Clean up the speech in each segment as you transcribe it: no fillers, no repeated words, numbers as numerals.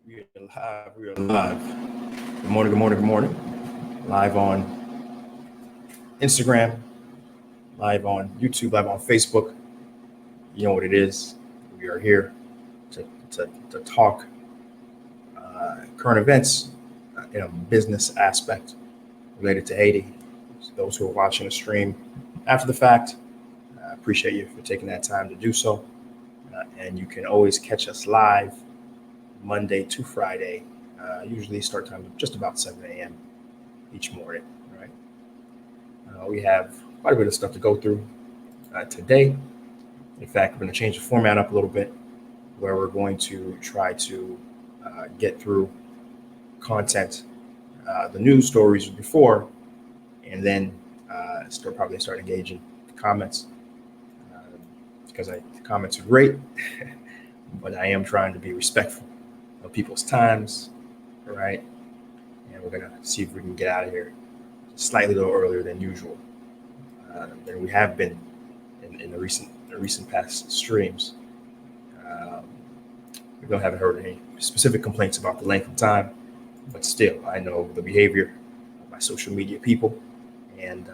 We are live. We are live. Good morning. Good morning. Good morning. Live on Instagram, live on YouTube, live on Facebook. You know what it is. We are here to talk current events in a business aspect related to Haiti. So those who are watching the stream after the fact, I appreciate you for taking that time to do so. And you can always catch us live Monday to Friday. Usually start time just about 7 a.m. each morning. Right. We have quite a bit of stuff to go through today. In fact, we're going to change the format up a little bit, where we're going to try to get through content, the news stories before, and then probably start engaging the comments, because the comments are great, but I am trying to be respectful of people's times, right? And we're gonna see if we can get out of here slightly a little earlier than usual, than we have been in the recent past streams. We haven't heard any specific complaints about the length of time, but still, I know the behavior of my social media people, and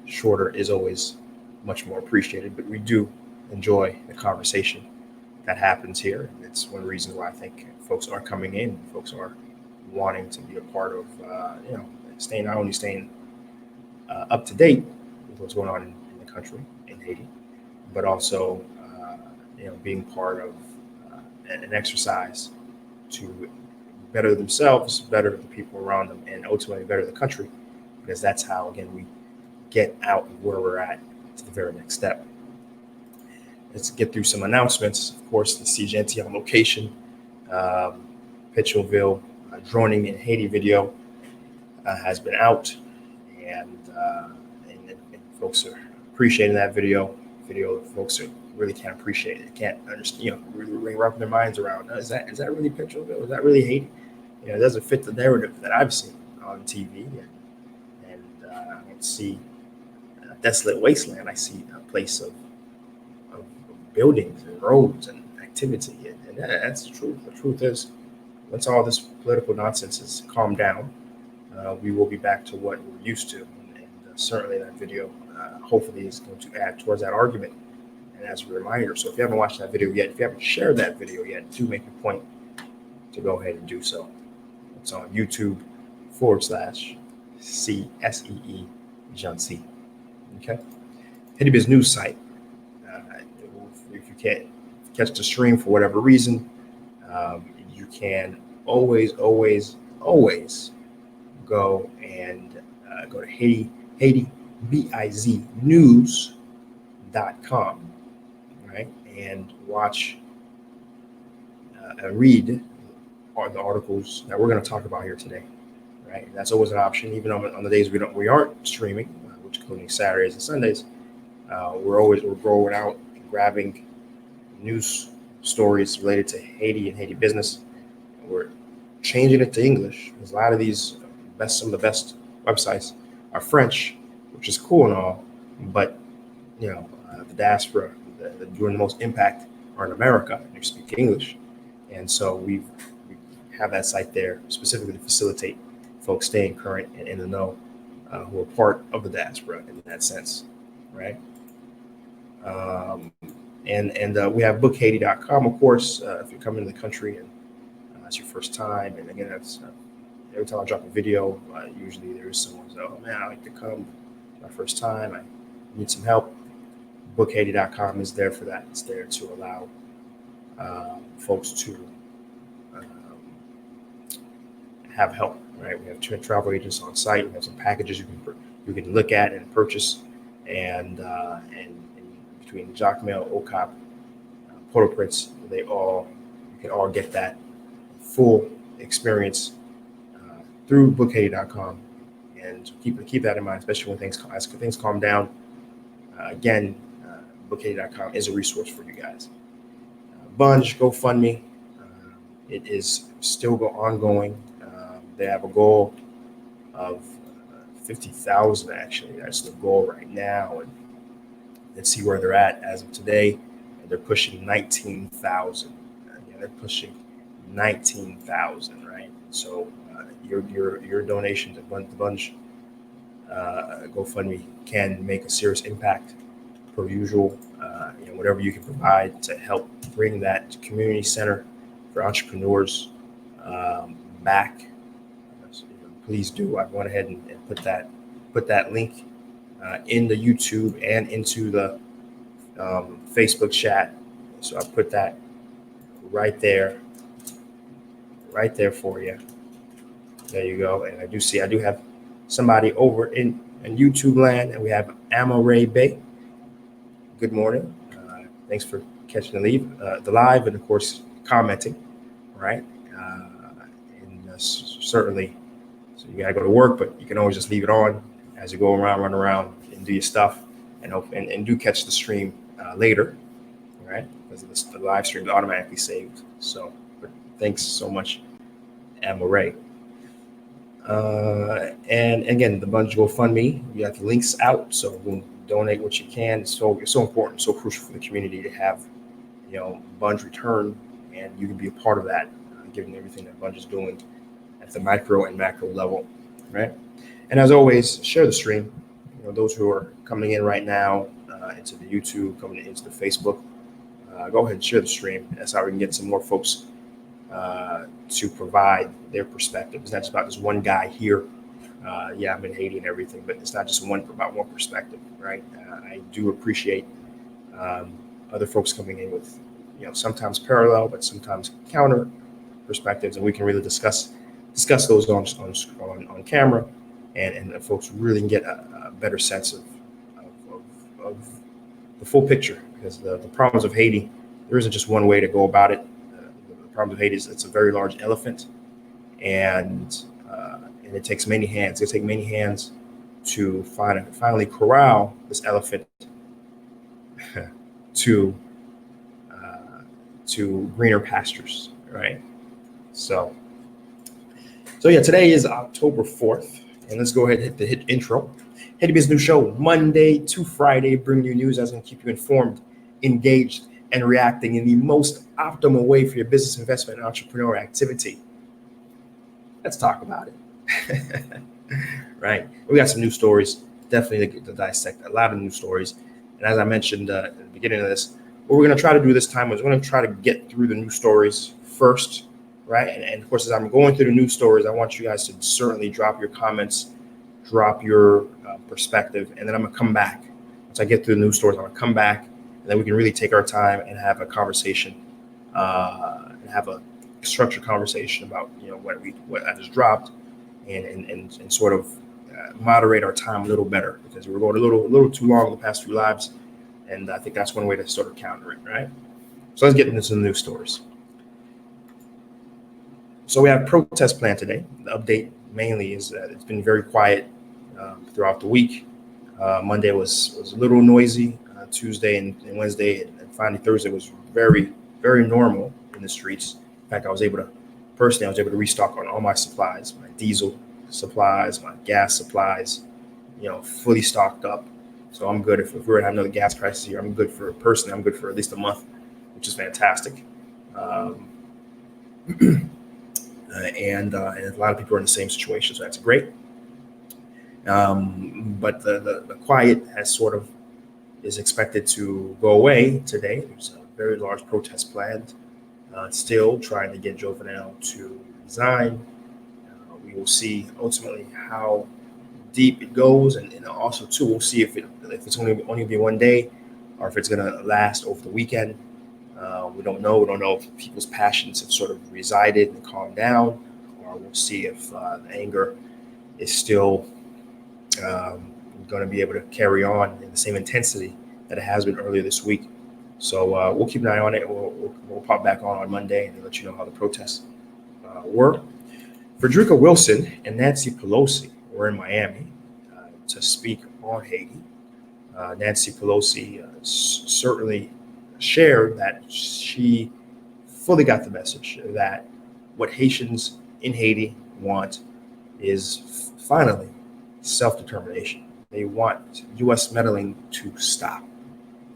shorter is always much more appreciated. But we do enjoy the conversation that happens here. And it's one reason why I think folks are coming in. Folks are wanting to be a part of, not only staying up to date with what's going on in the country, in Haiti, but also, being part of an exercise to better themselves, better the people around them, and ultimately better the country, because that's how, again, we get out of where we're at to the very next step. Let's get through some announcements. Of course, the Seejeanty on location, Petionville droning in Haiti video has been out, and folks are appreciating that video. Folks really can't appreciate it. Can't understand. Really wrap their minds around. Is that really Petionville? Is that really Haiti? It doesn't fit the narrative that I've seen on TV, and I don't see a desolate wasteland. I see a place of buildings and roads and activity, and that's the truth. The truth is, once all this political nonsense has calmed down, we will be back to what we're used to, and certainly that video hopefully is going to add towards that argument. And as a reminder, so if you haven't watched that video yet, if you haven't shared that video yet, do make a point to go ahead and do so. It's on YouTube /CSEE Okay. HaitiBiz news site. If you can't catch the stream for whatever reason, you can always go and go to HaitiBizNews.com, right, and watch and read the articles that we're going to talk about here today, right? And that's always an option, even on the days we aren't streaming, which including Saturdays and Sundays. We're going out and grabbing news stories related to Haiti and Haiti business. We're changing it to English, because a lot of these some of the best websites are French, which is cool and all, but the diaspora doing the most impact are in America, and they speak English, and so we have that site there specifically to facilitate folks staying current and in the know, who are part of the diaspora in that sense, right? And we have bookhaiti.com, of course, if you're coming to the country and it's your first time. And again, that's every time I drop a video, usually there's someone who's, oh man, I like to come. My first time, I need some help. Bookhaiti.com is there for that. It's there to allow folks to have help. Right, we have travel agents on site. We have some packages you can look at and purchase, and between Jacmel, Au Cayes, Port-au-Prince, you can all get that full experience through bookhaiti.com, and keep that in mind, especially when things calm down. Again, bookhaiti.com is a resource for you guys. Banj GoFundMe, it is still ongoing. They have a goal of 50,000. Actually, that's the goal right now, and let's see where they're at as of today. They're pushing 19,000. They're pushing 19,000, right? So your donation to the Banj GoFundMe can make a serious impact per usual. Whatever you can provide to help bring that community center for entrepreneurs back, please do. I went ahead and put that link in the YouTube and into the Facebook chat. So I put that right there for you. There you go. And I do have somebody over in YouTube land, and we have Amaray Bay. Good morning. Thanks for catching the live, and of course commenting. Right. And certainly, so you gotta go to work, but you can always just leave it on as you go around, run around, and do your stuff, and do catch the stream later. Right, because the live stream is automatically saved. So, but thanks so much, Amaray. And again, the Banj GoFundMe, you have the links out, so donate what you can. It's so important, so crucial for the community to have, Banj return, and you can be a part of that, given everything that Banj is doing at the micro and macro level, right? And as always, share the stream. Those who are coming in right now into the YouTube, coming into the Facebook, go ahead and share the stream. That's how we can get some more folks to provide their perspective. It's not just about this one guy here. I'm in Haiti and everything, but it's not just about one perspective, right? I do appreciate other folks coming in with, sometimes parallel, but sometimes counter perspectives, and we can really discuss those on camera, and folks really can get a better sense of the full picture, because the problems of Haiti, there isn't just one way to go about it. The problem of Haiti is it's a very large elephant, and it takes many hands. It takes many hands to finally corral this elephant to greener pastures, right? So yeah, today is October 4th, and let's go ahead and hit intro. Haiti Biz News Show, Monday to Friday, bringing you news that's going to keep you informed, engaged, and reacting in the most optimal way for your business, investment, and entrepreneur activity. Let's talk about it. Right. We got some news stories, definitely to dissect, a lot of news stories. And as I mentioned at the beginning of this, what we're going to try to do this time is we're going to try to get through the news stories first, right? And of course, as I'm going through the news stories, I want you guys to certainly drop your comments, drop your perspective, and then I'm going to come back. Once I get through the news stories, I'm going to come back, and then we can really take our time and have a conversation, and have a structured conversation about what I just dropped, and sort of moderate our time a little better, because we're going a little too long the past few lives, and I think that's one way to sort of counter it, right? So let's get into some news stories. So we have protest planned today. The update mainly is that it's been very quiet throughout the week. Monday was a little noisy. Tuesday and Wednesday and finally Thursday was very, very normal in the streets. In fact, I was able to restock on all my supplies, my diesel supplies, my gas supplies, fully stocked up. So I'm good. If we're gonna have another gas crisis here, I'm good for at least a month, which is fantastic. And a lot of people are in the same situation, so that's great. But the quiet is expected to go away today. There's a very large protest planned, still trying to get Jovenel to resign. We will see ultimately how deep it goes, and also too, we'll see if it's only be one day, or if it's going to last over the weekend. We don't know. We don't know if people's passions have sort of resided and calmed down, or we'll see if the anger is still going to be able to carry on in the same intensity that it has been earlier this week. So we'll keep an eye on it. We'll pop back on Monday and let you know how the protests were. Frederica Wilson and Nancy Pelosi were in Miami to speak on Haiti. Nancy Pelosi certainly shared that she fully got the message that what Haitians in Haiti want is finally self-determination. They want U.S. meddling to stop.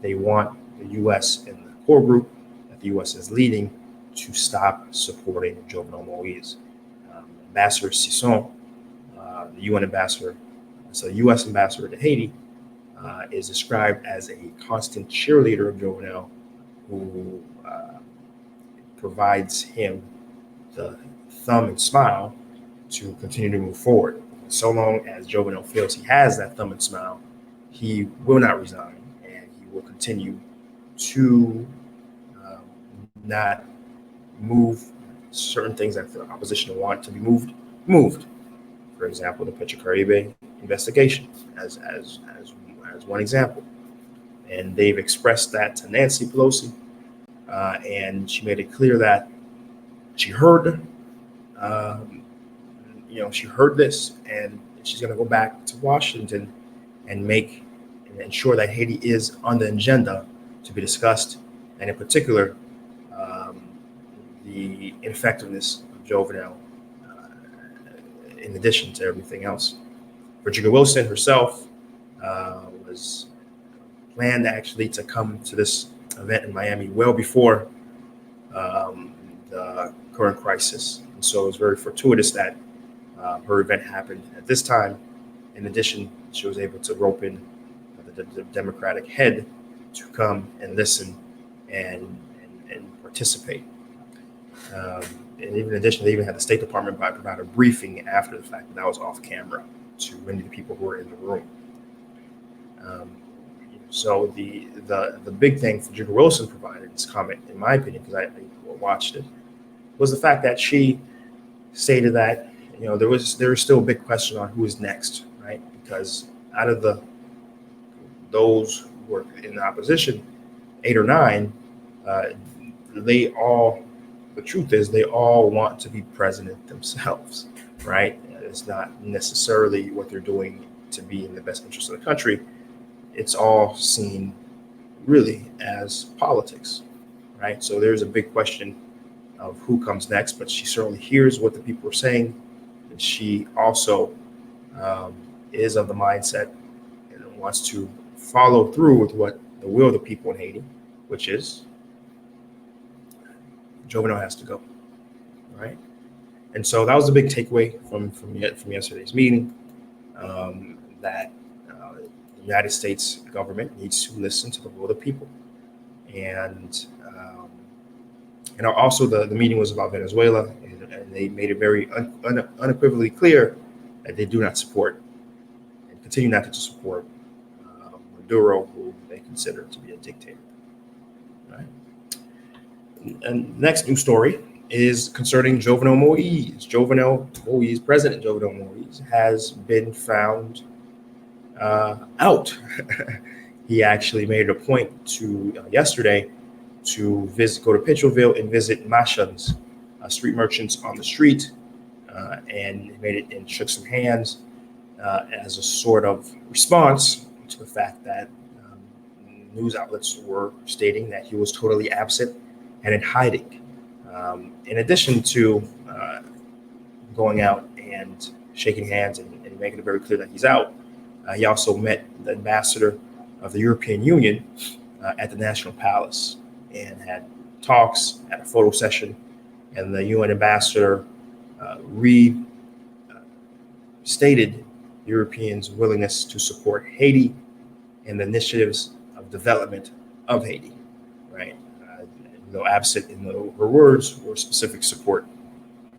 They want the U.S. and the core group that the U.S. is leading to stop supporting Jovenel Moise. Ambassador Sisson, the UN ambassador, so U.S. ambassador to Haiti, is described as a constant cheerleader of Jovenel, who provides him the thumb and smile to continue to move forward. So long as Jovenel feels he has that thumb and smile, he will not resign, and he will continue to not move certain things that the opposition want to be moved. For example, the Petionville investigation as one example. And they've expressed that to Nancy Pelosi, and she made it clear that she heard, she heard this, and she's going to go back to Washington and ensure that Haiti is on the agenda to be discussed, and in particular, the ineffectiveness of Jovenel, in addition to everything else. Virginia Wilson herself was planned actually to come to this event in Miami well before the current crisis. And so it was very fortuitous that her event happened at this time. In addition, she was able to rope in the Democratic head to come and listen and participate. And even in addition, they even had the State Department provide a briefing after the fact, that was off camera to many of the people who were in the room. So the big thing for Virginia Wilson provided this comment, in my opinion, because I watched it, was the fact that she stated that there was still a big question on who is next, right? Because out of those who were in the opposition, 8 or 9, the truth is they all want to be president themselves, right? It's not necessarily what they're doing to be in the best interest of the country. It's all seen really as politics, right? So there's a big question of who comes next, but she certainly hears what the people are saying. And she also is of the mindset and wants to follow through with what the will of the people in Haiti, which is Jovenel has to go, right? And so that was the big takeaway from yesterday's meeting, that the United States government needs to listen to the will of the people. And also the meeting was about Venezuela, and they made it very unequivocally clear that they do not support and continue not to support Maduro, who they consider to be a dictator, right? And next news story is concerning Jovenel Moise. President Jovenel Moise has been found out. He actually made it a point to yesterday to go to Petionville and visit Machans, street merchants on the street, and made it and shook some hands as a sort of response to the fact that news outlets were stating that he was totally absent and in hiding. In addition to going out and shaking hands and making it very clear that he's out, he also met the ambassador of the European Union at the National Palace and had talks, at a photo session, and the UN ambassador stated Europeans' willingness to support Haiti and the initiatives of development of Haiti, right? Though absent in her words were specific support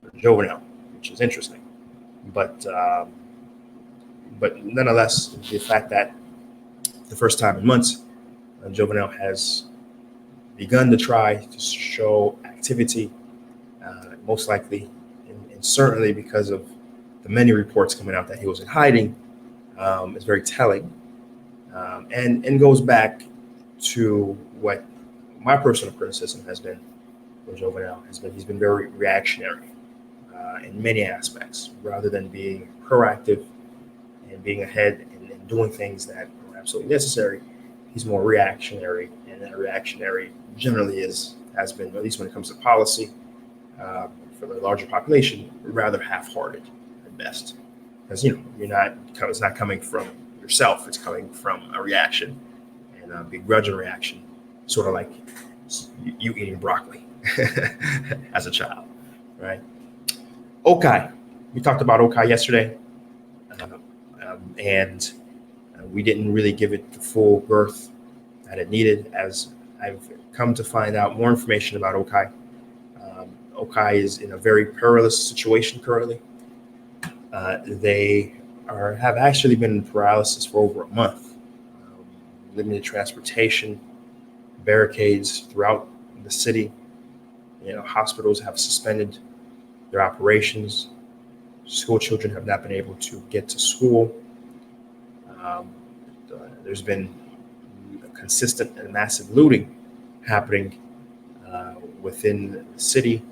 for Jovenel, which is interesting. But nonetheless, the fact that the first time in months, Jovenel has begun to try to show activity, most likely, and certainly because of the many reports coming out that he was in hiding, is very telling, and goes back to what my personal criticism has been for Jovenel. He's been very reactionary in many aspects, rather than being proactive and being ahead and doing things that are absolutely necessary. He's more reactionary, and that reactionary generally has been, at least when it comes to policy, for the larger population, rather half-hearted at best. Because it's not coming from yourself; it's coming from a reaction, and a begrudging reaction, sort of like you eating broccoli, as a child, right? Au Cayes. We talked about Au Cayes yesterday, and we didn't really give it the full girth that it needed, as I've come to find out more information about Au Cayes. Au Cayes is in a very perilous situation currently. They have actually been in paralysis for over a month. Limited transportation, barricades throughout the city. Hospitals have suspended their operations. School children have not been able to get to school. There's been consistent and massive looting happening within the city.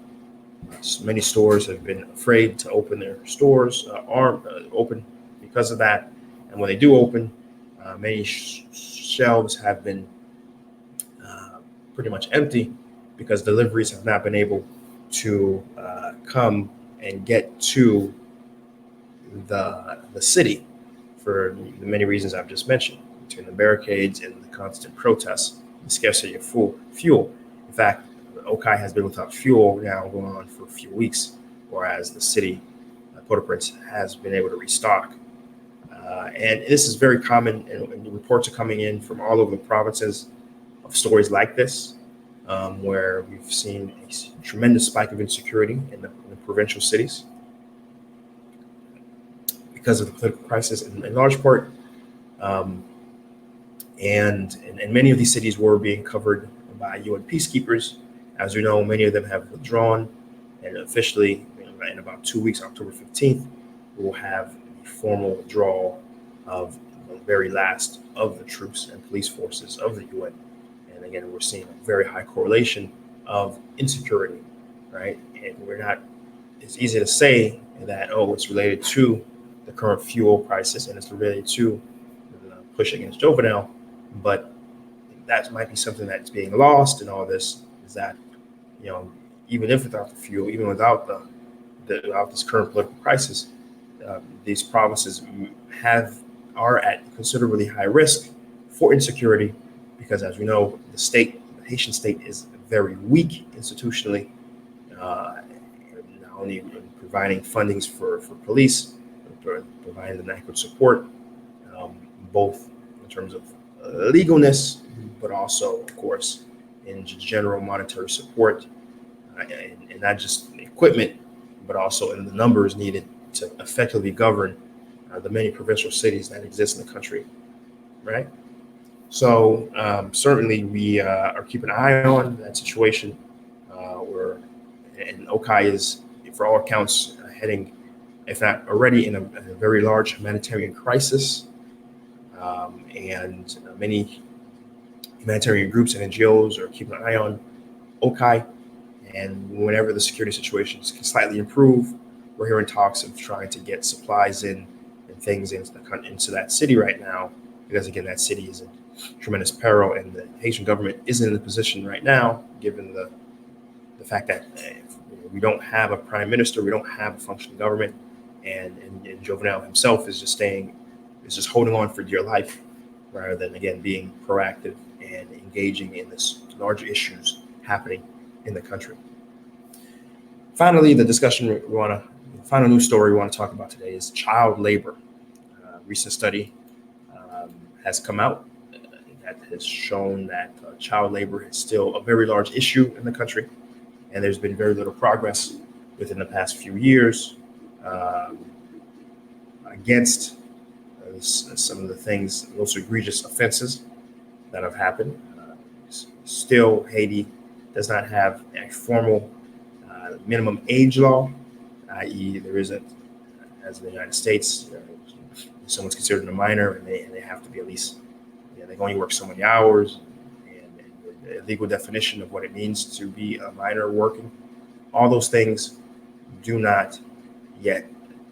Many stores have been afraid to open their stores, open because of that. And when they do open, many shelves have been pretty much empty because deliveries have not been able to come and get to the city for the many reasons I've just mentioned, between the barricades and the constant protests, the scarcity of fuel. In fact, Au Cayes has been without fuel now going on for a few weeks, whereas the city, Port-au-Prince, has been able to restock. And this is very common, and reports are coming in from all over the provinces of stories like this, where we've seen a tremendous spike of insecurity in the provincial cities because of the political crisis in large part. And many of these cities were being covered by UN peacekeepers. As you know, many of them have withdrawn, and officially, in about 2 weeks, October 15th, we will have the formal withdrawal of the very last of the troops and police forces of the UN. And again, we're seeing a very high correlation of insecurity, right? And it's easy to say that, it's related to the current fuel crisis and it's related to the push against Jovenel, but that might be something that's being lost in all this, is that, even if without the fuel, even without without this current political crisis, these provinces are at considerably high risk for insecurity because, as we know, the Haitian state is very weak institutionally, not only providing fundings for police, but providing them adequate support, both in terms of legalness, but also, of course, in general monetary support, and not just equipment, but also in the numbers needed to effectively govern the many provincial cities that exist in the country, right? So certainly we are keeping an eye on that situation. And Au Cayes is, for all accounts, heading, if not already, in a very large humanitarian crisis. And many humanitarian groups and NGOs are keeping an eye on Au Cayes. And whenever the security situations can slightly improve, we're hearing talks of trying to get supplies in and things into that city right now, because again, that city is in tremendous peril, and the Haitian government isn't in the position right now, given the fact that we don't have a prime minister, we don't have a functioning government, and Jovenel himself is just holding on for dear life, rather than again being proactive and engaging in this larger issues happening in the country. Finally, final news story we want to talk about today is child labor. A recent study has come out that has shown that child labor is still a very large issue in the country, and there's been very little progress within the past few years against some of the most egregious offenses that have happened. Still, Haiti does not have a formal minimum age law, i.e. there isn't, as in the United States, someone's considered a minor and they have to be at least, they can only work so many hours, and the legal definition of what it means to be a minor working. All those things do not yet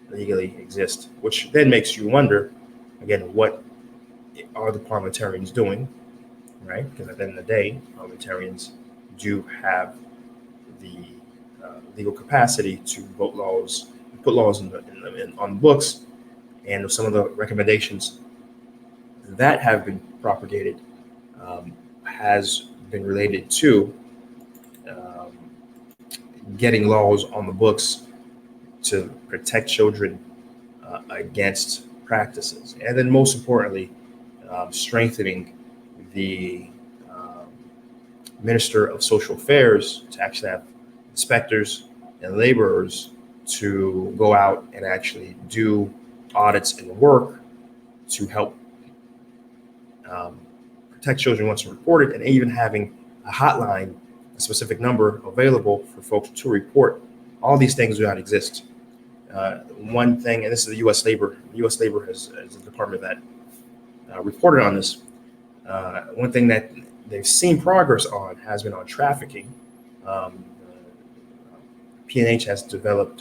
legally exist, which then makes you wonder, again, what are the parliamentarians doing, right? Because at the end of the day, parliamentarians do have the legal capacity to put laws on the books, and some of the recommendations that have been propagated has been related to getting laws on the books to protect children against practices. And then most importantly, strengthening the Minister of Social Affairs to actually have inspectors and laborers to go out and actually do audits and work to help protect children once reported, and even having a hotline, a specific number available for folks to report. All these things do not exist. One thing, and this is the U.S. Labor. The U.S. Labor has a department that reported on this. One thing that they've seen progress on has been on trafficking. P&H has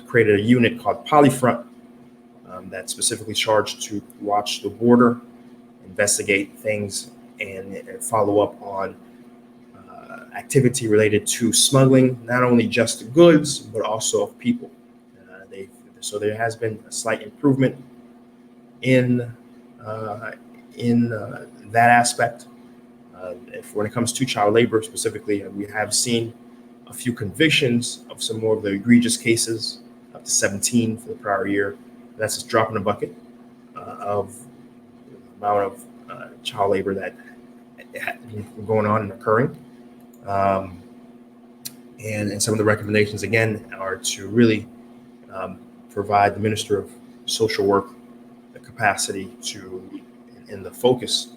created a unit called Polyfront that's specifically charged to watch the border, investigate things, and follow up on activity related to smuggling, not only just goods, but also of people. So there has been a slight improvement in that aspect. When it comes to child labor specifically, we have seen a few convictions of some more of the egregious cases, up to 17 for the prior year. That's just drop in the bucket of the amount of child labor that going on and occurring. And some of the recommendations, again, are to really provide the Minister of Social Work the capacity and the focus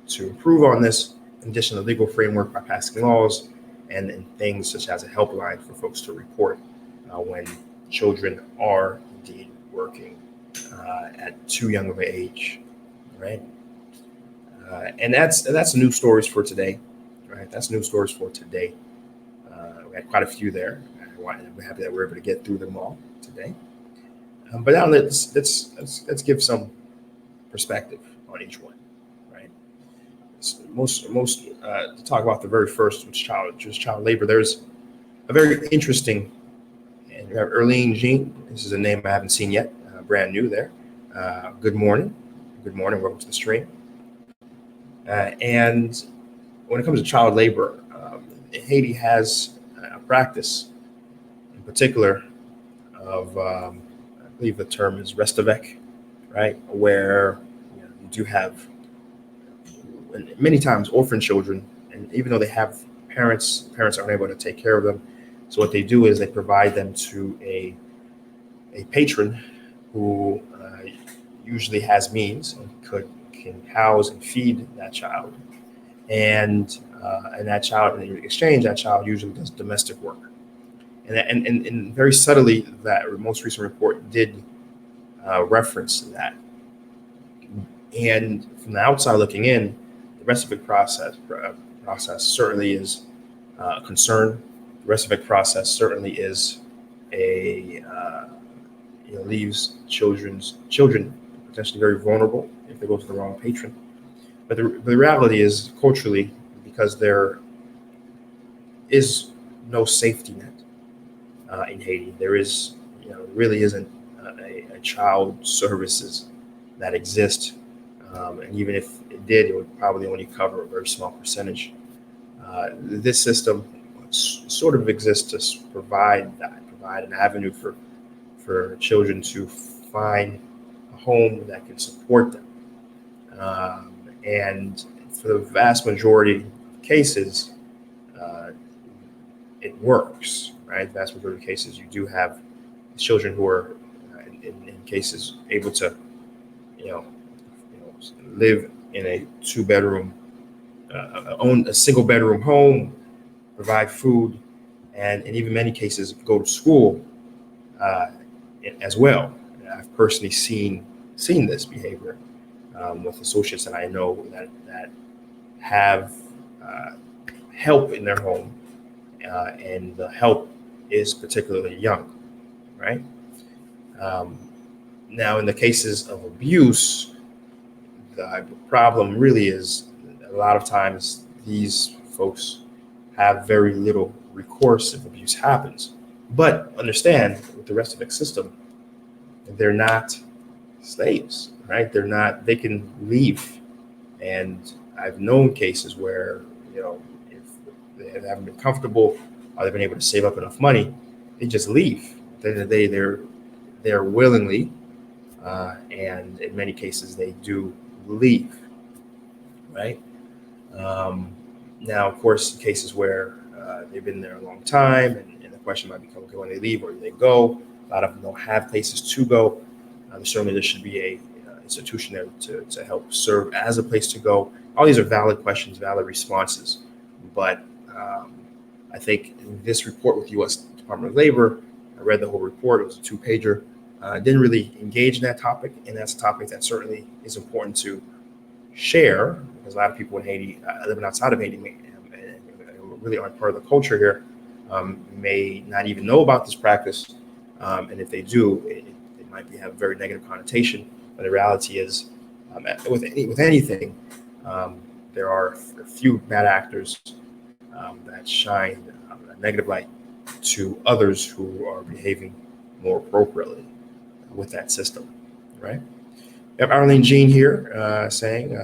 to improve on this, in addition to the legal framework by passing laws and things such as a helpline for folks to report when children are indeed working at too young of an age, right? And that's news stories for today, right? That's news stories for today. We had quite a few there. I'm happy that we're able to get through them all today. But now let's give some perspective on each one, right? Most to talk about the very first, which is child labor. There's a very interesting, and you have Jean. This is a name I haven't seen yet, brand new there. Good morning, welcome to the stream. And when it comes to child labor, Haiti has a practice, in particular, of I believe the term is restavek, right? Where you do have many times orphan children, and even though they have parents aren't able to take care of them. So what they do is they provide them to a patron who usually has means and can house and feed that child, and that child, in exchange, that child usually does domestic work. And very subtly, that most recent report did reference that. And from the outside looking in, the restavek process certainly is a concern. The restavek process certainly is leaves children potentially very vulnerable if they go to the wrong patron. But the reality is, culturally, because there is no safety net in Haiti, there is, really isn't a child services that exist. And even if it did, it would probably only cover a very small percentage. This system sort of exists to provide an avenue for children to find a home that can support them. And for the vast majority of cases, it works, right? The vast majority of cases, you do have children who are, in cases, able to, live in a two-bedroom, own a single-bedroom home, provide food, and in even many cases go to school as well. I've personally seen this behavior with associates that I know that have help in their home, and the help is particularly young, right? Now, in the cases of abuse, the problem really is a lot of times these folks have very little recourse if abuse happens. But understand, with the restavek system, they're not slaves, right? They can leave. And I've known cases where, if they haven't been comfortable or they've been able to save up enough money, they just leave. They're willingly, and in many cases they do leave, right? Now, of course, in cases where they've been there a long time, and the question might become, okay, when they leave, where do they go? A lot of them don't have places to go. Certainly, there should be a institution there to help serve as a place to go. All these are valid questions, valid responses, but I think this report with U.S. Department of Labor, I read the whole report. It was a 2-pager. Didn't really engage in that topic, and that's a topic that certainly is important to share, because a lot of people in Haiti, living outside of Haiti, really aren't part of the culture here, may not even know about this practice, and if they do, it might have a very negative connotation. But the reality is, with anything, there are a few bad actors that shine a negative light to others who are behaving more appropriately with that system, right? We have Arlene Jean here saying,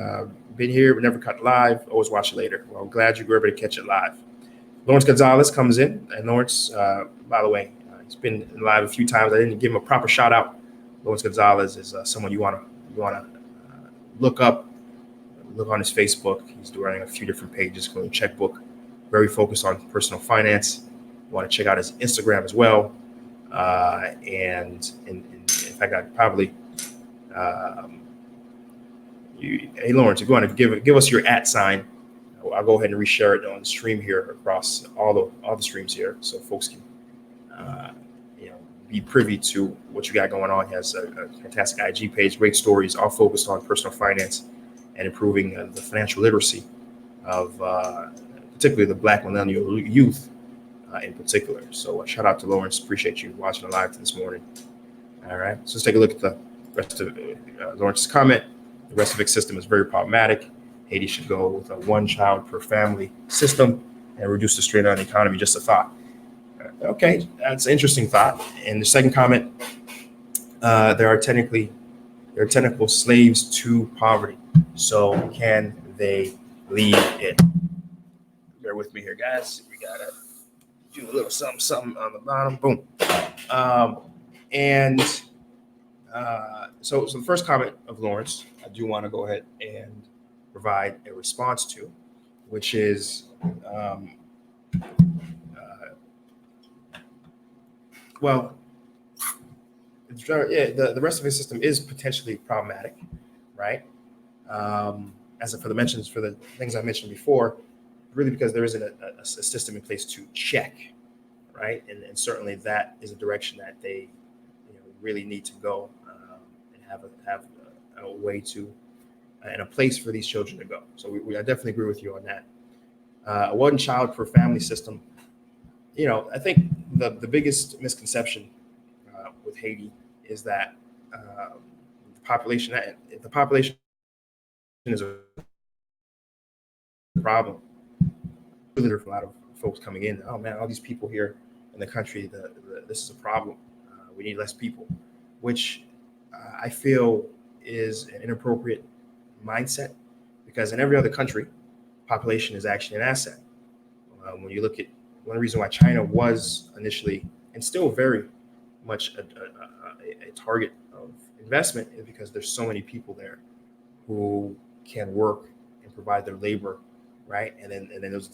been here, but never cut live, always watch it later. Well, I'm glad you were able to catch it live. Lawrence Gonzalez comes in, and Lawrence, by the way, he's been live a few times. I didn't give him a proper shout out. Lawrence Gonzalez is someone you want to look up, look on his Facebook. He's running a few different pages, including Checkbook, very focused on personal finance. You want to check out his Instagram as well. And in fact, I'd probably, hey Lawrence, if you want to give us your @ sign, I'll go ahead and reshare it on the stream here across all the streams here, so folks can be privy to what you got going on. He has a fantastic IG page, great stories, all focused on personal finance and improving the financial literacy of particularly the Black millennial youth in particular. So shout out to Lawrence. Appreciate you watching the live this morning. All right, so let's take a look at the rest of Lawrence's comment. The reciproc system is very problematic. Haiti should go with a 1 child per family system and reduce the strain on the economy. Just a thought. Okay, that's an interesting thought. And the second comment, there are technical slaves to poverty. So can they leave it? Bear with me here, guys. We gotta do a little something on the bottom. Boom. So the first comment of Lawrence, I do want to go ahead and provide a response to, which is, the rest of the system is potentially problematic, right? As for the things I mentioned before, really because there isn't a system in place to check, right? And certainly that is a direction that they really need to go and have a way to and a place for these children to go. So I definitely agree with you on that. A 1 child per family system. I think the biggest misconception with Haiti is that the population is a problem. There's a lot of folks coming in. Oh man, all these people here in the country. This is a problem. We need less people, which I feel is an inappropriate mindset, because in every other country, population is actually an asset. When you look at one reason why China was initially and still very much a target of investment is because there's so many people there who can work and provide their labor, right? And then there was a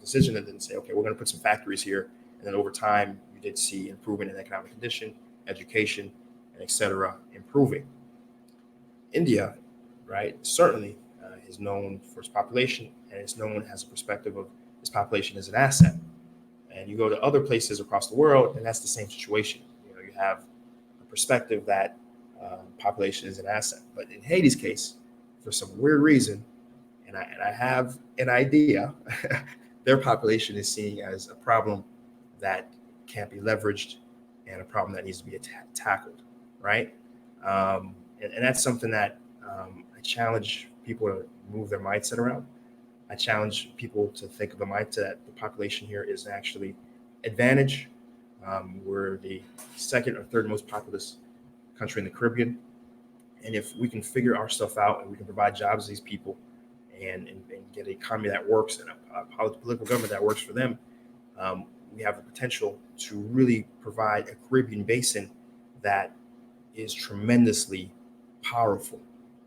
decision and then say, okay, we're going to put some factories here, and then over time you did see improvement in economic condition, education, and et cetera, improving. India, right, certainly is known for its population, and it's known as a perspective of its population as an asset. And you go to other places across the world, and that's the same situation. You have a perspective that population is an asset. But in Haiti's case, for some weird reason, and I have an idea, their population is seen as a problem that can't be leveraged and a problem that needs to be tackled, right? And that's something that I challenge people to move their mindset around. I challenge people to think of the mindset that the population here is actually advantage. We're the second or third most populous country in the Caribbean. And if we can figure our stuff out and we can provide jobs to these people and get an economy that works and a political government that works for them, we have the potential to really provide a Caribbean basin that is tremendously powerful,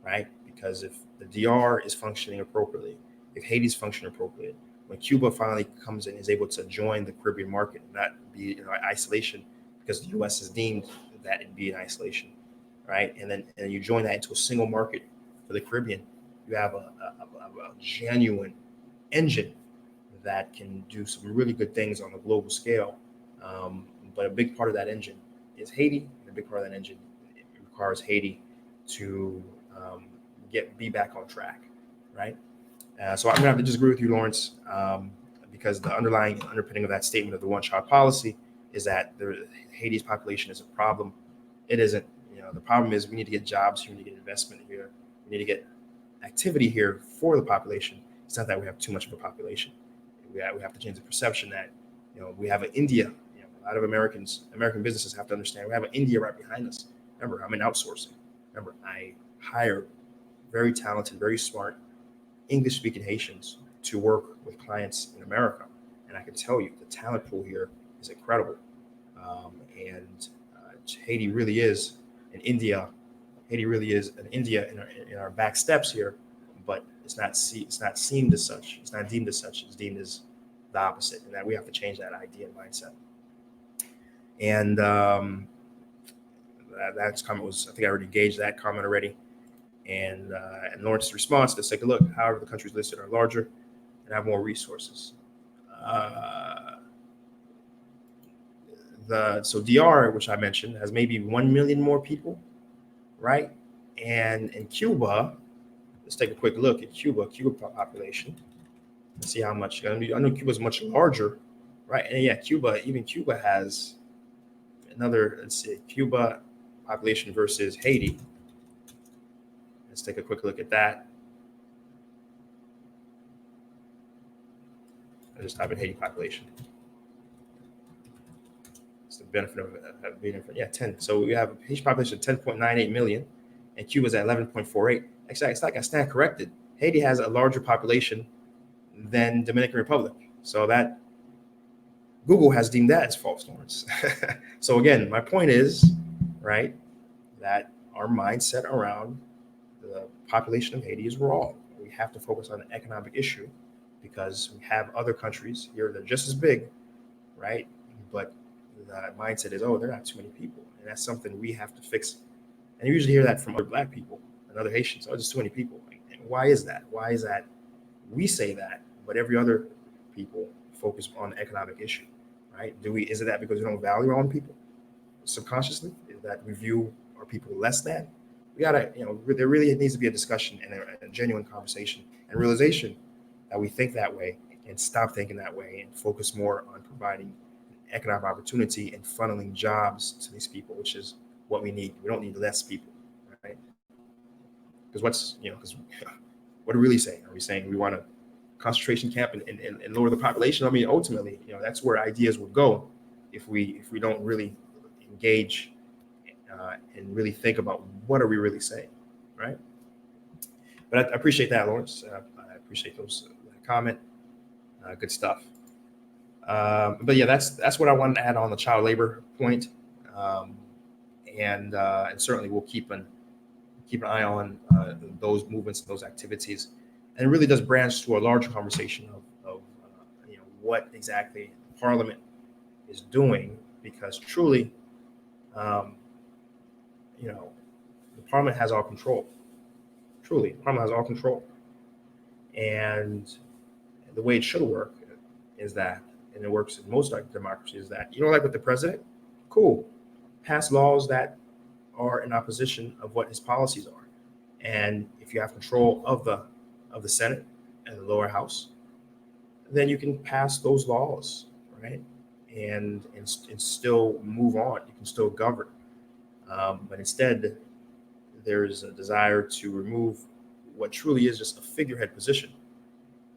right? Because if the DR is functioning appropriately, if Haiti's functioning appropriately, when Cuba finally comes in, is able to join the Caribbean market, not be in isolation, because the U.S. has deemed that it'd be in isolation, right? And then you join that into a single market for the Caribbean, you have a genuine engine that can do some really good things on a global scale. But a big part of that engine is Haiti, and a big part of that engine requires Haiti to be back on track, right? So I'm gonna have to disagree with you, Lawrence, because the underpinning of that statement of the one-child policy is that Haiti's population is a problem. It isn't. The problem is we need to get jobs here, we need to get investment here, we need to get activity here for the population. It's not that we have too much of a population. We have to change the perception that we have an India. A lot of American businesses have to understand we have an India right behind us. Remember, I'm in outsourcing. Remember, I hire very talented, very smart English-speaking Haitians to work with clients in America, and I can tell you the talent pool here is incredible. And Haiti really is an India. Haiti really is an India in our back steps here, but it's not seen as such. It's not deemed as such. It's deemed as the opposite, and that we have to change that idea and mindset. And that comment was, I think I already gauged that comment already. And Lawrence's response, let's take a look. However, the countries listed are larger and have more resources. So DR, which I mentioned, has maybe 1 million more people, right? And in Cuba, let's take a quick look at Cuba population. Let's see how much. I know Cuba's much larger, right? And yeah, Cuba has another, let's see, Cuba population versus Haiti. Let's take a quick look at that. I just type in Haiti population. It's the benefit of being in front. Yeah, 10. So we have Haiti population of 10.98 million, and Cuba's at 11.48. Actually, it's like I stand corrected. Haiti has a larger population than Dominican Republic. So that Google has deemed that as false, Lawrence. So again, my point is, right, that our mindset around the population of Haiti is wrong. We have to focus on the economic issue because we have other countries here that are just as big, right? But the mindset is, oh, there are not too many people. And that's something we have to fix. And you usually hear that from other Black people and other Haitians. Oh, there's too many people. And why is that? Why is that we say that, but every other people focus on the economic issue, right? Is it that because we don't value our own people subconsciously? Is that we view our people less than? We gotta, there really needs to be a discussion and a genuine conversation and realization that we think that way and stop thinking that way and focus more on providing economic opportunity and funneling jobs to these people, which is what we need. We don't need less people, right? Because what are we really saying? Are we saying we want a concentration camp and lower the population? I mean, ultimately, that's where ideas would go if we don't really engage and really think about what are we really saying, right? But I appreciate that, Lawrence. I appreciate that comment. Good stuff. But yeah, that's what I wanted to add on the child labor point, and certainly we'll keep an eye on those movements, those activities, and it really does branch to a larger conversation of what exactly Parliament is doing, because truly, the Parliament has all control. Truly, the Parliament has all control, and the way it should work is that, and it works in most democracies, is that you don't like with the president, cool, pass laws that are in opposition of what his policies are. And if you have control of the Senate and the lower house, then you can pass those laws, right? And still move on. You can still govern. But instead, there's a desire to remove what truly is just a figurehead position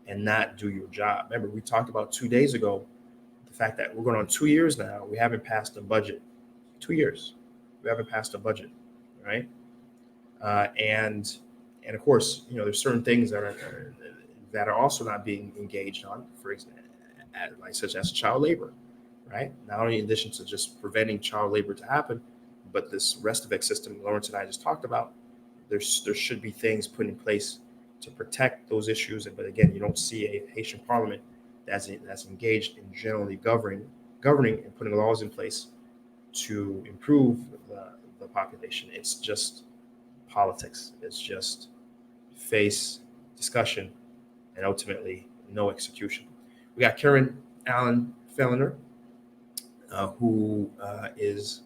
and not do your job. Remember, we talked about 2 days ago the fact that we're going on 2 years now. We haven't passed a budget. 2 years. We haven't passed a budget, right? And of course, there's certain things that are also not being engaged on, for example, like such as child labor. right? Not only in addition to just preventing child labor to happen, but this restavek system Lawrence and I just talked about, there should be things put in place to protect those issues. But again, you don't see a Haitian parliament that's engaged in generally governing and putting laws in place to improve the population. It's just politics. It's just face discussion and ultimately no execution. We got Karen Allen Fellner, who is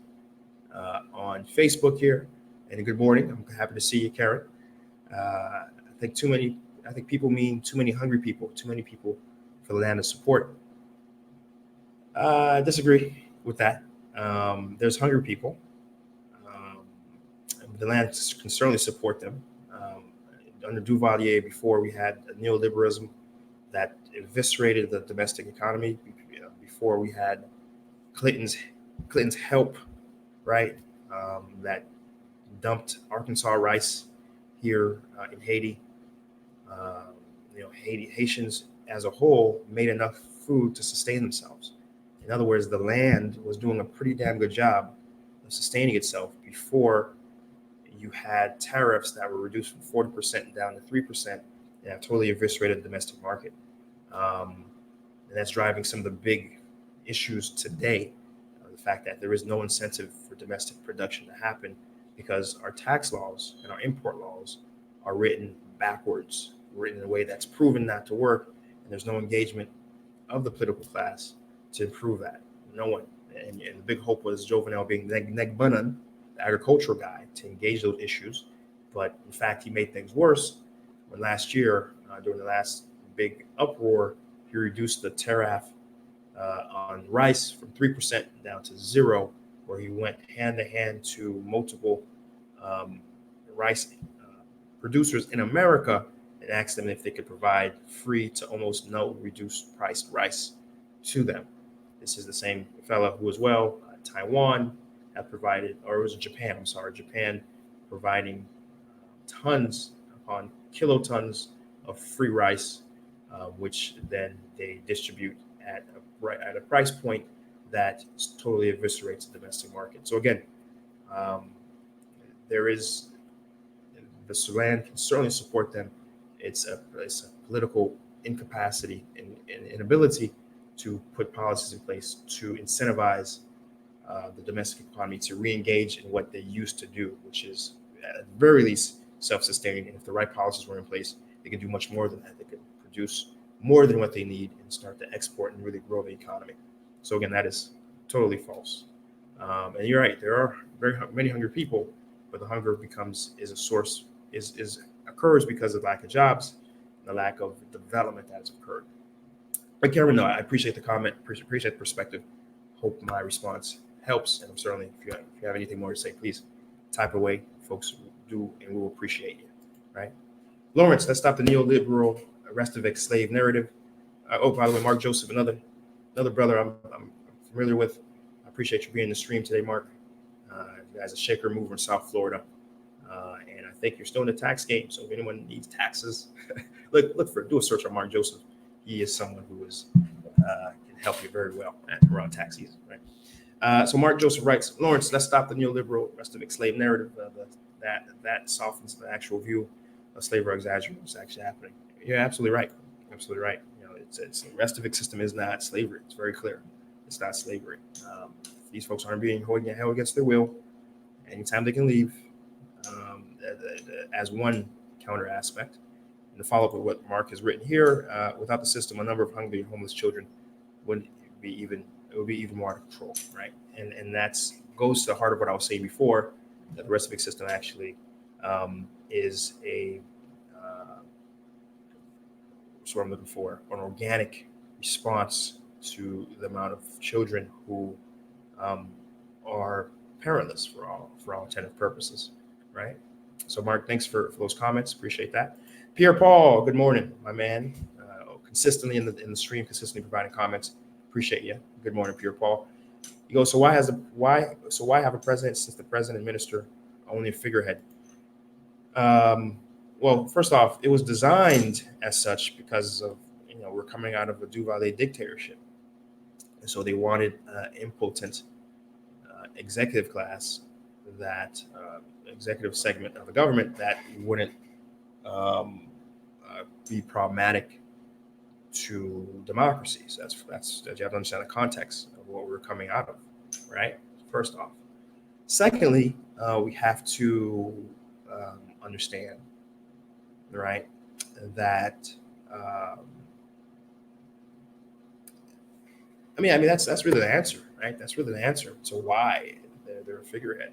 on Facebook here. And good morning. I'm happy to see you, Karen. I think people mean too many hungry people, too many people for the land to support. I disagree with that. There's hungry people. The land can certainly support them. Under Duvalier, before we had neoliberalism that eviscerated the domestic economy, before we had Clinton's help, right, that dumped Arkansas rice here in Haiti. Haitians as a whole made enough food to sustain themselves. In other words, the land was doing a pretty damn good job of sustaining itself before you had tariffs that were reduced from 40% down to 3% and have totally eviscerated the domestic market. And that's driving some of the big issues today. The fact that there is no incentive for domestic production to happen because our tax laws and our import laws are written backwards, written in a way that's proven not to work. And there's no engagement of the political class to improve that. No one. And the big hope was Jovenel being Negbunan, the agricultural guy, to engage those issues. But in fact, he made things worse when last year, during the last big uproar, he reduced the tariff on rice from 3% down to 0%, where he went hand to hand to multiple rice producers in America and asked them if they could provide free to almost no reduced priced rice to them. This is the same fella who, as well, Taiwan have provided, or it was Japan, Japan providing tons upon kilotons of free rice, which then they distribute at a price point that totally eviscerates the domestic market. So again, there is the Sudan can certainly support them. It's a political incapacity and inability to put policies in place to incentivize the domestic economy to re-engage in what they used to do, which is at the very least self-sustaining. And if the right policies were in place, they could do much more than that. They could produce more than what they need and start to export and really grow the economy. So again, that is totally false. And you're right, there are very many hungry people, but the hunger occurs because of lack of jobs and the lack of development that has occurred. But Karen, no, I appreciate the comment, appreciate the perspective. Hope my response helps, and I'm certainly, if you have anything more to say, please type away. Folks do, and we will appreciate you. Right, Lawrence, let's stop the neoliberal restavek slave narrative. By the way, Mark Joseph, another brother I'm familiar with. I appreciate you being in the stream today, Mark. You guys a shaker mover in South Florida, and I think you're still in the tax game. So if anyone needs taxes, do a search on Mark Joseph. He is someone who can help you very well around tax season, right? So Mark Joseph writes, Lawrence, let's stop the neoliberal restavek slave narrative. That softens the actual view of slavery exaggeration what's actually happening. You're absolutely right. Absolutely right. It's the restavek system is not slavery. It's very clear. It's not slavery. These folks aren't being held against their will. Anytime they can leave, as one counter aspect. And to follow up with what Mark has written here, without the system, a number of hungry and homeless children would be even more out of control, right? And that's goes to the heart of what I was saying before, that the restavek system actually is what I'm looking for, an organic response to the amount of children who are parentless for all intended purposes, right? So Mark, thanks for those comments. Appreciate that. Pierre Paul, good morning, my man. Consistently in the stream, consistently providing comments. Appreciate you. Good morning, Pierre Paul. You go, so why have a president since the president and minister are only a figurehead? Well, first off, it was designed as such because of we're coming out of a Duvalier dictatorship. And so they wanted impotent executive class, that executive segment of the government that wouldn't um, be problematic to democracies. That's that you have to understand the context of what we're coming out of, right? First off. Secondly, we have to understand, right, that that's really the answer, right? That's really the answer to why they're a figurehead,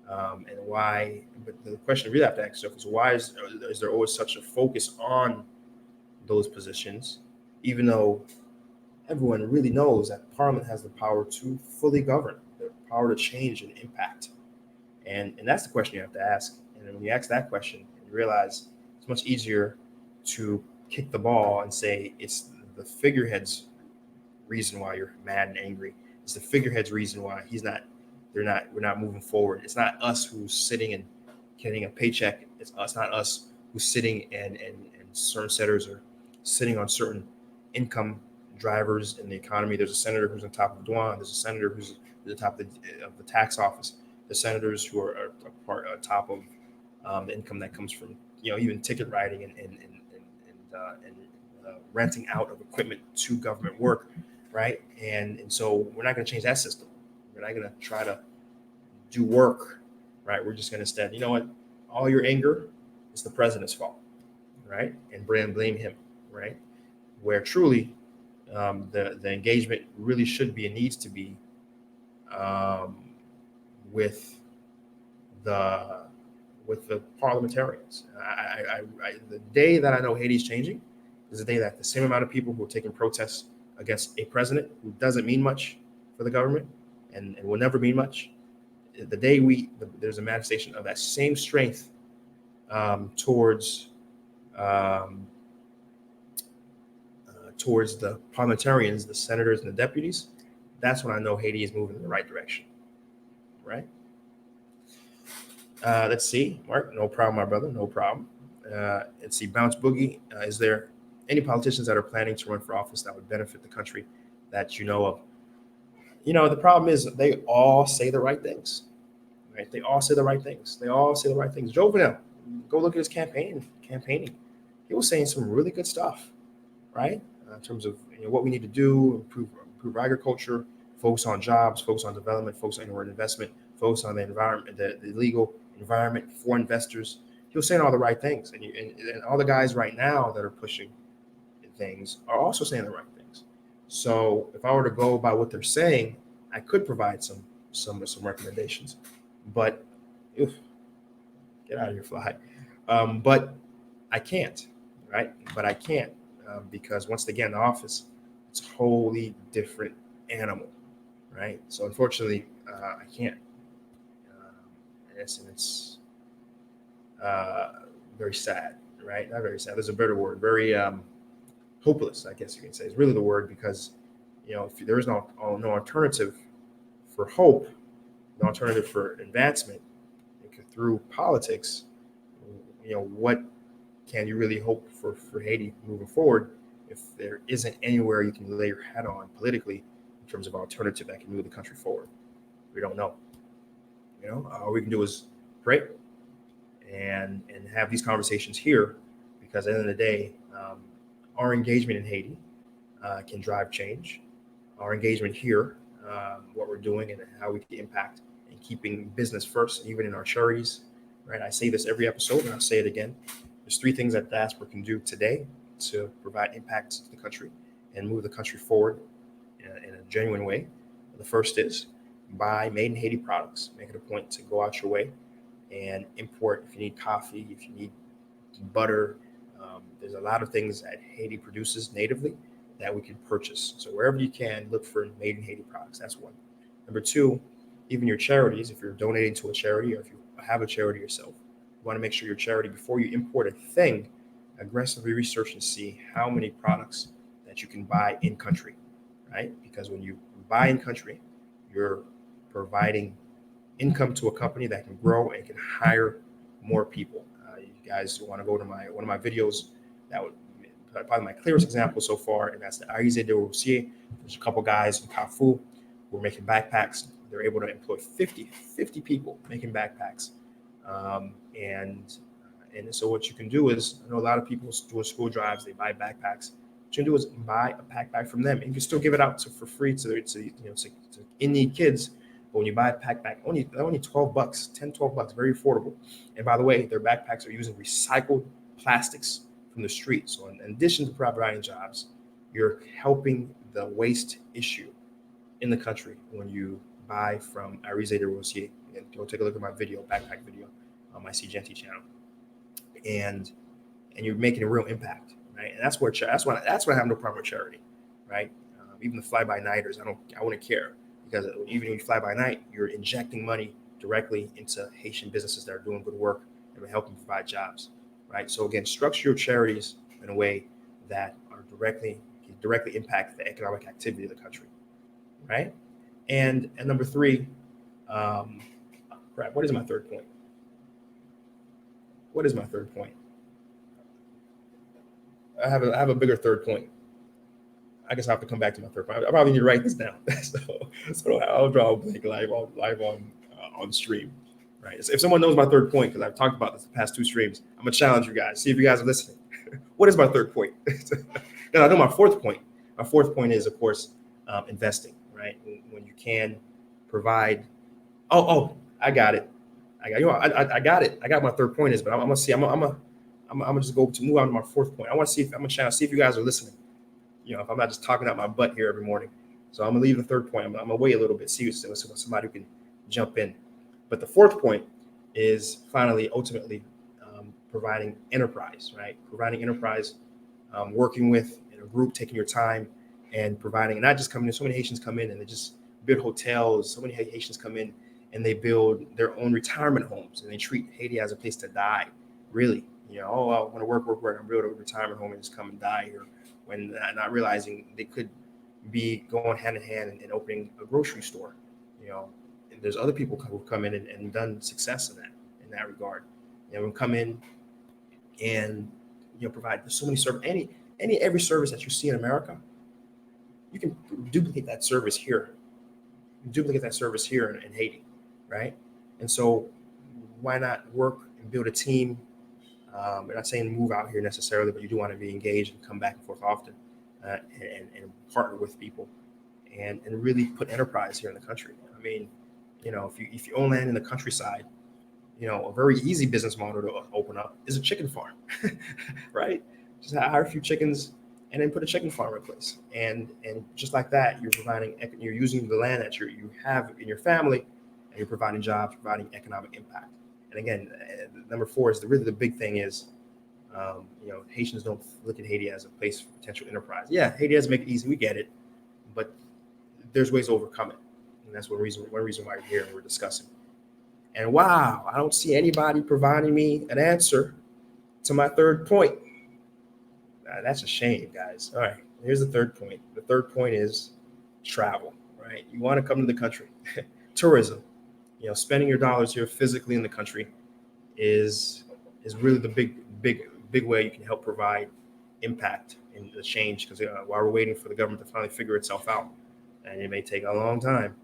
and why. But the question we really have to ask yourself is why is there always such a focus on those positions, even though everyone really knows that Parliament has the power to fully govern, the power to change and impact. And that's the question you have to ask. And then when you ask that question, you realize it's much easier to kick the ball and say it's the figurehead's reason why you're mad and angry. It's the figurehead's reason why we're not moving forward. It's not us who's sitting and getting a paycheck. It's not us who's sitting and certain senators are sitting on certain income drivers in the economy. There's a senator who's on top of Dwan. There's a senator who's at the top of the tax office. The senators who are top of the income that comes from even ticket writing and renting out of equipment to government work, right? And so we're not going to change that system. We're not going to try to do work, right? We're just going to instead, you know what? All your anger is the president's fault, right? And blame him, right? Where truly the engagement really should be and needs to be with the parliamentarians. The day that I know Haiti's changing is the day that the same amount of people who are taking protests against a president who doesn't mean much for the government and will never mean much, the day there's a manifestation of that same strength towards the parliamentarians, the senators and the deputies, that's when I know Haiti is moving in the right direction, right? Let's see, Mark. No problem, my brother. No problem. Let's see, Bounce Boogie. Is there any politicians that are planning to run for office that would benefit the country that you know of? The problem is they all say the right things, right? They all say the right things. Jovenel, go look at his campaigning. He was saying some really good stuff, right? In terms of what we need to do, improve agriculture, focus on jobs, focus on development, focus on inward investment, focus on the environment, the legal environment for investors. He was saying all the right things, and all the guys right now that are pushing things are also saying the right things. So if I were to go by what they're saying, I could provide some recommendations, but get out of here, fly. But I can't, right? But I can't because once again, the office, it's a wholly different animal, right? So unfortunately, I can't. It's very sad, right? Not very sad. There's a better word. Very hopeless, I guess you can say, is really the word, because if there is no alternative for hope, no alternative for advancement through politics, what can you really hope for Haiti moving forward if there isn't anywhere you can lay your hat on politically in terms of alternative that can move the country forward? We don't know. All we can do is pray and have these conversations here, because at the end of the day, our engagement in Haiti can drive change. Our engagement here, what we're doing and how we can impact and keeping business first, even in our charities, right? I say this every episode and I'll say it again. There's 3 things that diaspora can do today to provide impact to the country and move the country forward in a genuine way. The first is buy made in Haiti products. Make it a point to go out your way and import. If you need coffee, if you need butter, there's a lot of things that Haiti produces natively that we can purchase. So wherever you can, look for made in Haiti products. That's one. Number 2, even your charities, if you're donating to a charity or if you have a charity yourself, you want to make sure your charity, before you import a thing, aggressively research and see how many products that you can buy in country, right? Because when you buy in country, you're providing income to a company that can grow and can hire more people. You guys want to go to one of my videos that would probably my clearest example so far, and that's the Au Cayes Haiti. There's a couple guys in Cafu who are making backpacks. They're able to employ 50 people making backpacks. And so what you can do is, I know a lot of people doing school drives, they buy backpacks. What you can do is buy a backpack from them, and you can still give it out for free to in-need kids. But when you buy a backpack, only $12, $10, $12, very affordable. And by the way, their backpacks are using recycled plastics from the street. So in addition to providing jobs, you're helping the waste issue in the country when you buy from Au Cayes Haiti. And go take a look at my video, backpack video, on my Seejeanty channel, and you're making a real impact, right? And that's why I have no problem with charity, right? Even the fly-by-nighters, I wouldn't care, because even when you fly by night, you're injecting money directly into Haitian businesses that are doing good work and helping provide jobs, right? So again, structure your charities in a way that are directly impact the economic activity of the country, right? And number three, what is my third point? What is my third point? I have a bigger third point. I guess I have to come back to my third point. I probably need to write this down. so I'll draw a blank live on stream, right? So if someone knows my third point, because I've talked about this the past two streams, I'm gonna challenge you guys. See if you guys are listening. What is my third point? Now I know my fourth point. My fourth point is, of course, investing, right? When you can provide. I got it. I got it. I got my third point is, but I'm gonna see. I'm gonna just move on to my fourth point. I want to see if you guys are listening. If I'm not just talking out my butt here every morning. So I'm gonna leave the third point. I'm gonna wait a little bit, see if somebody who can jump in. But the fourth point is ultimately providing enterprise, right? Providing enterprise, working with in a group, taking your time and providing, and not just coming in. So many Haitians come in and they just build hotels. So many Haitians come in and they build their own retirement homes, and they treat Haiti as a place to die. Really, I want to work. I'm build a retirement home and just come and die here, when not realizing they could be going hand in hand and opening a grocery store. And there's other people who've come in and done success in that regard. We come in and provide so many service. Every service that you see in America, you can duplicate that service here. In Haiti, right? And so why not work and build a team? I'm not saying move out here necessarily, but you do want to be engaged and come back and forth often, and partner with people and really put enterprise here in the country. I mean, if you own land in the countryside, a very easy business model to open up is a chicken farm, right? Just hire a few chickens and then put a chicken farm in place. And just like that, you're using the land that you have in your family, and you're providing jobs, providing economic impact. And again, number four is really the big thing is, Haitians don't look at Haiti as a place for potential enterprise. Yeah, Haiti doesn't make it easy. We get it, but there's ways to overcome it. And that's one reason why you're here and we're discussing. And wow, I don't see anybody providing me an answer to my third point. That's a shame, guys. All right, here's the third point. The third point is travel, right? You want to come to the country. Tourism, spending your dollars here physically in the country is really the big way you can help provide impact in the change, because while we're waiting for the government to finally figure itself out, and it may take a long time,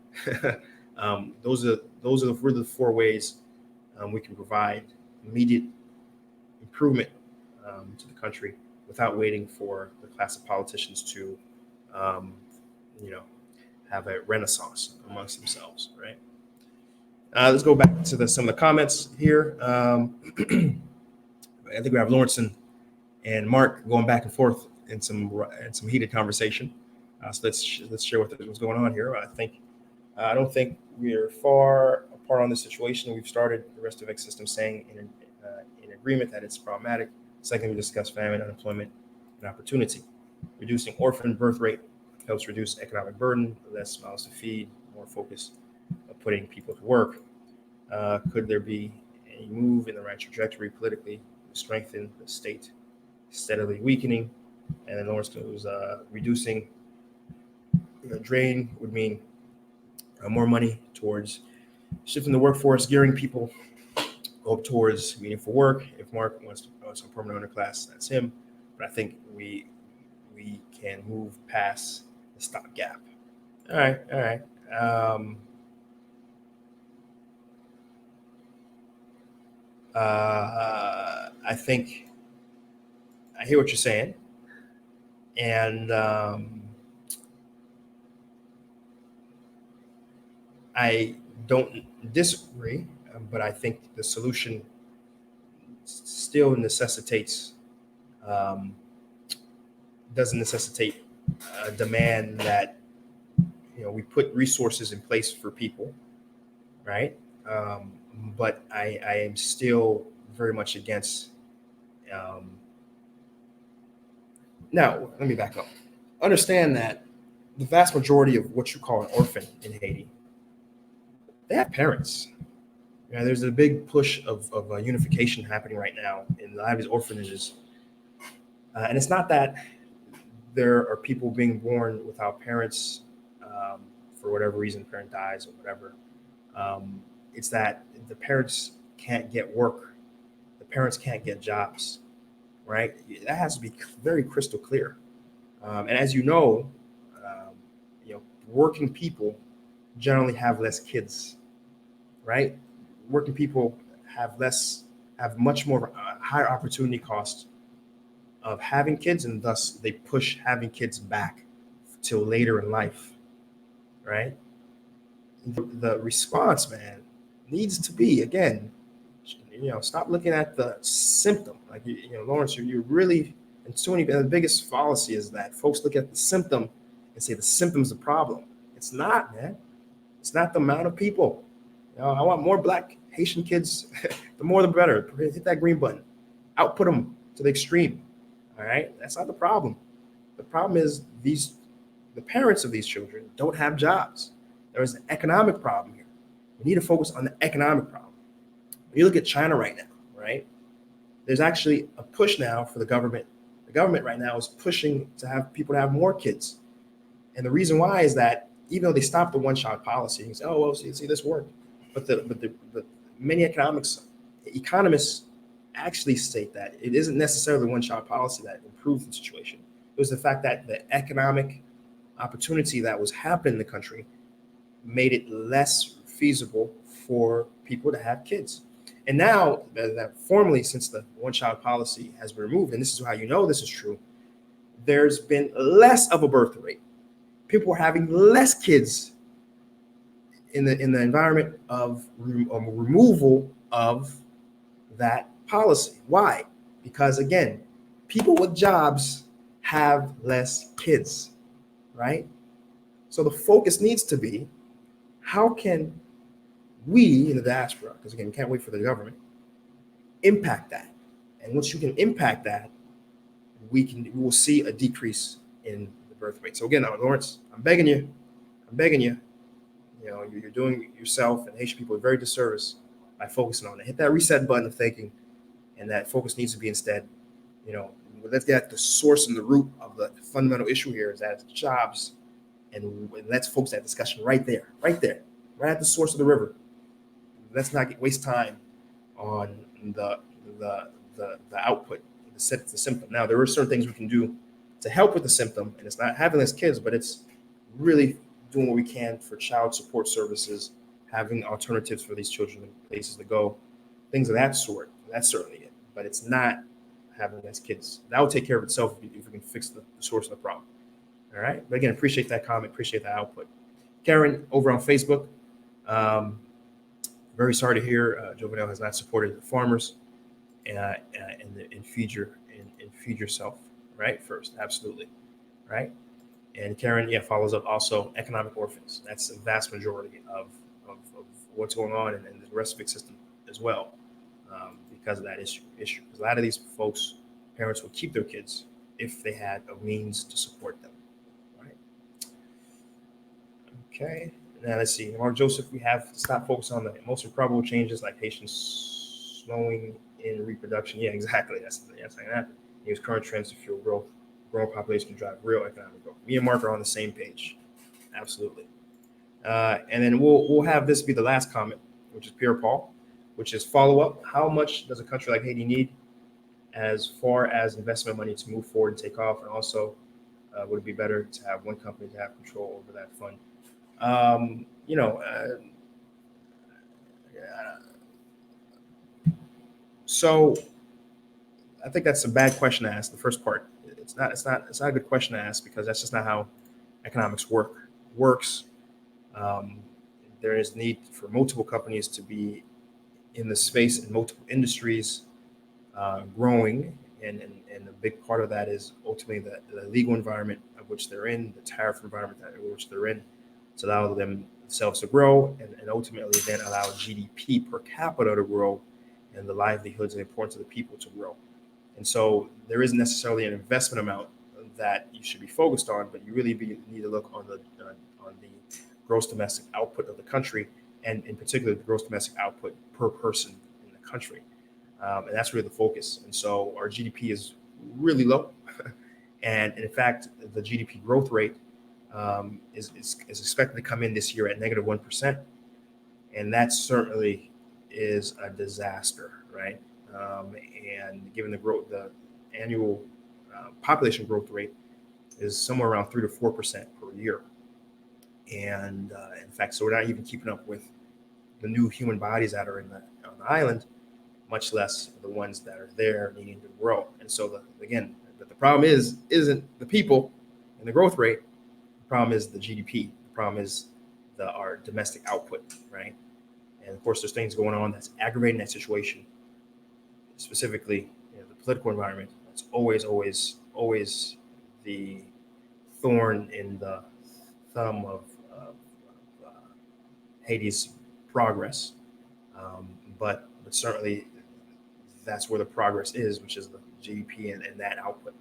those are really the four ways we can provide immediate improvement to the country without waiting for the class of politicians to have a renaissance amongst themselves, right? Let's go back to some of the comments here. I think we have Lawrence and Mark going back and forth in some heated conversation. So let's share what's going on here. I don't think we're far apart on this situation. We've started the rest of the system saying in agreement that it's problematic. Second, we discuss famine, unemployment, and opportunity. Reducing orphan birth rate helps reduce economic burden, less mouths to feed, more focus of putting people to work. Could there be a move in the right trajectory politically to strengthen the state steadily weakening? And then Lawrence goes, reducing drain would mean more money towards shifting the workforce, gearing people up towards meaningful work. If Mark wants some permanent underclass, that's him. but I think we can move past the stopgap. All right, all right. I think I hear what you're saying, and I don't disagree, but I think the solution still necessitates um, doesn't necessitate a demand that we put resources in place for people, right? Um, but I am still very much against. Um, Now, let me back up. Understand that the vast majority of what you call an orphan in Haiti, they have parents. There's a big push of unification happening right now in a lot of these orphanages. And it's not that there are people being born without parents for whatever reason, parent dies or whatever. It's that the parents can't get work, the parents can't get jobs, right? That has to be very crystal clear. And as um, working people generally have less kids, right? Working people have much more higher opportunity cost of having kids, and thus they push having kids back till later in life, right? The response, man, needs to be again, stop looking at the symptom. Like Lawrence, you're really and so many. The biggest fallacy is that folks look at the symptom and say the symptom's the problem. It's not, man. It's not the amount of people. I want more Black Haitian kids. The more, the better. Hit that green button. Output them to the extreme. All right, that's not the problem. The problem is the parents of these children don't have jobs. There is an economic problem here. We need to focus on the economic problem. When you look at China right now, right? There's actually a push now for the government. The government right now is pushing to have people to have more kids. And the reason why is that even though they stopped the one-child policy, you say, oh, well, see this worked. But the many economists actually state that it isn't necessarily the one-child policy that improved the situation. It was the fact that the economic opportunity that was happening in the country made it less feasible for people to have kids. And now that formally, since the one-child policy has been removed, and this is how you know this is true, there's been less of a birth rate. People are having less kids in the environment of removal of that policy. Why? Because again, people with jobs have less kids, right? So the focus needs to be, how can we in the diaspora, because again, we can't wait for the government, impact that? And once you can impact that, we will see a decrease in the birth rate. So again, Lawrence, I'm begging you, you're doing yourself and Haitian people a very disservice by focusing on it. Hit that reset button of thinking, and that focus needs to be instead, let's get at the source and the root of the fundamental issue here is that it's jobs, and let's focus that discussion right there, right at the source of the river. Let's not waste time on the output, the symptom. Now, there are certain things we can do to help with the symptom, and it's not having less kids, but it's really doing what we can for child support services, having alternatives for these children, places to go, things of that sort. That's certainly it, but it's not having less kids. That will take care of itself if we can fix the source of the problem. All right. But again, appreciate that comment, appreciate that output. Karen over on Facebook. Very sorry to hear Jovenel has not supported the farmers and feed yourself, right? First, absolutely, right? And Karen, follows up also economic orphans. That's the vast majority of what's going on in the rest of the system as well, because of that issue. Because a lot of these folks, parents would keep their kids if they had a means to support them, right? Okay. Now let's see. Mark Joseph, we have to stop focusing on the most improbable changes like Haitians slowing in reproduction. Yeah, exactly. That's like that. Use current trends to fuel growth. Growing population can drive real economic growth. Me and Mark are on the same page. Absolutely. And then we'll have this be the last comment, which is Pierre Paul, which is follow up. How much does a country like Haiti need? as far as investment money to move forward and take off, and also would it be better to have one company to have control over that fund? You know, so I think that's a bad question to ask. The first part, it's not a good question to ask because that's just not how economics works. Um, there is need for multiple companies to be in the space in multiple industries growing, and a big part of that is ultimately the legal environment of which they're in, the tariff environment in which they're in, to allow themselves to grow, and ultimately then allow GDP per capita to grow, and the livelihoods and importance of the people to grow. And so there isn't necessarily an investment amount that you should be focused on, but you really need to look on the gross domestic output of the country, and in particular the gross domestic output per person in the country. And that's really the focus. And so our GDP is really low. And in fact, the GDP growth rate is expected to come in this year at -1%. And that certainly is a disaster, right? And given the annual population growth rate is somewhere around 3 to 4% per year. And in fact, so we're not even keeping up with the new human bodies that are on the island, much less the ones that are there needing to grow. And so the problem isn't the people and the growth rate. The problem is the GDP. The problem is our domestic output, right? And of course, there's things going on that's aggravating that situation. Specifically, the political environment. It's always the thorn in the thumb of Haiti's progress. But certainly that's where the progress is, which is the GDP and that output.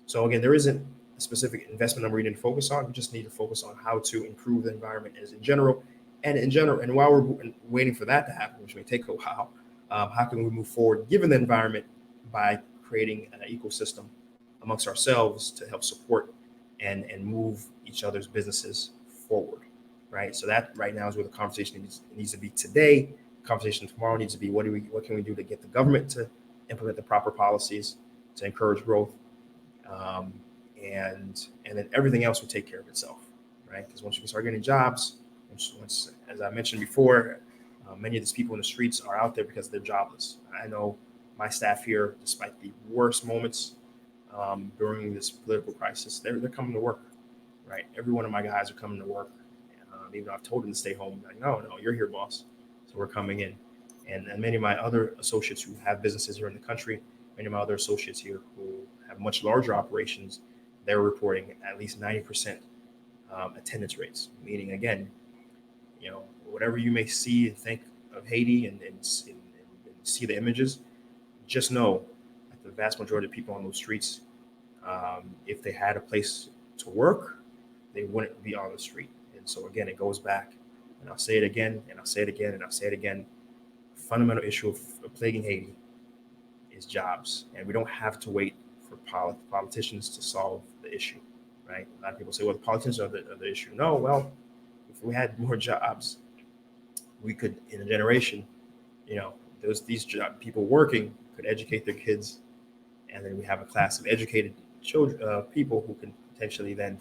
So again, there isn't a specific investment number you need to focus on. You just need to focus on how to improve the environment in general. And while we're waiting for that to happen, which may take a while, how can we move forward given the environment by creating an ecosystem amongst ourselves to help support and move each other's businesses forward, right? So that right now is where the conversation needs to be today. Conversation tomorrow needs to be what can we do to get the government to implement the proper policies to encourage growth, and then everything else will take care of itself, right? Because once you can start getting jobs, once as I mentioned before, many of these people in the streets are out there because they're jobless. I know my staff here, despite the worst moments during this political crisis, they're coming to work, right? Every one of my guys are coming to work, even though I've told them to stay home. Like, no, you're here, boss. So we're coming in. And many of my other associates who have businesses here in the country, many of my other associates here who have much larger operations, they're reporting at least 90% attendance rates. Meaning, again, whatever you may see and think of Haiti and see the images, just know that the vast majority of people on those streets, if they had a place to work, they wouldn't be on the street. And so again, it goes back, and I'll say it again, and I'll say it again, and I'll say it again. Fundamental issue of plaguing Haiti is jobs, and we don't have to wait for politicians to solve the issue, right? A lot of people say, well, the politicians are the issue. No, well, if we had more jobs, we could, in a generation, these people working could educate their kids, and then we have a class of educated children, people who can potentially then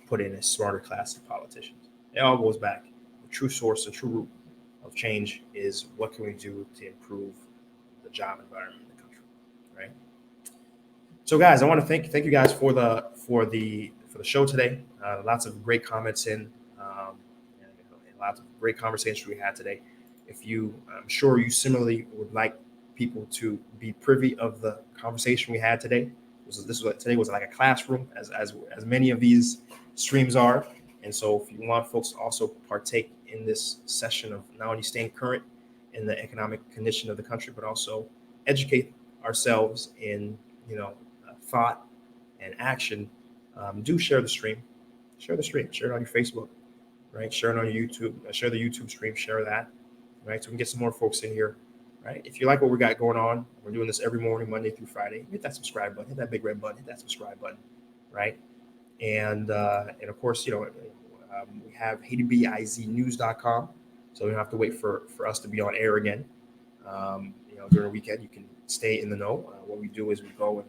put in a smarter class of politicians. It all goes back. The true source, the true root of change is what can we do to improve the job environment in the country, right? So, guys, I want to thank you guys for the show today. Lots of great comments and lots of great conversations we had today. I'm sure you similarly would like people to be privy of the conversation we had today. Today was like a classroom, as many of these streams are. And so if you want folks to also partake in this session of not only staying current in the economic condition of the country, but also educate ourselves in, thought and action, do share the stream. Share it on your Facebook, right? Share it on your YouTube, share the YouTube stream, share that, right? So we can get some more folks in here, right? If you like what we got going on, we're doing this every morning, Monday through Friday. Hit that subscribe button, hit that big red button, hit that subscribe button, right? And of course, we have HaitiBizNews.com, so you don't have to wait for us to be on air again. during the weekend, you can stay in the know. What we do is we go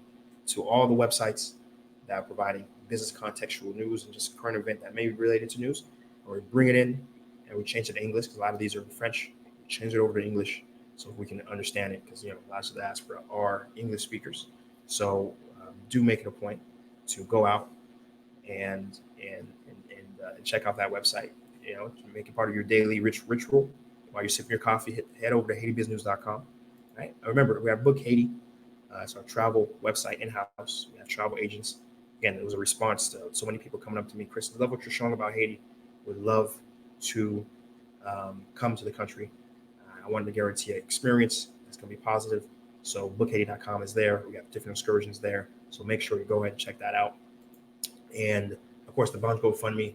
to all the websites that are providing business contextual news and just current event that may be related to news, or we bring it in and we change it to English because a lot of these are in French. We change it over to English so we can understand it because lots of the diaspora are English speakers. So do make it a point to go out and check out that website. To make it part of your daily ritual while you're sipping your coffee. Head over to HaitiBusinessNews.com. Right. Remember, we have Book Haiti. It's our travel website in-house. We have travel agents. Again, it was a response to so many people coming up to me. Chris, I love what you're showing about Haiti. Would love to come to the country. I wanted to guarantee an experience that's going to be positive. So bookhaiti.com is there. We have different excursions there. So make sure you go ahead and check that out. And of course, the Banj GoFundMe.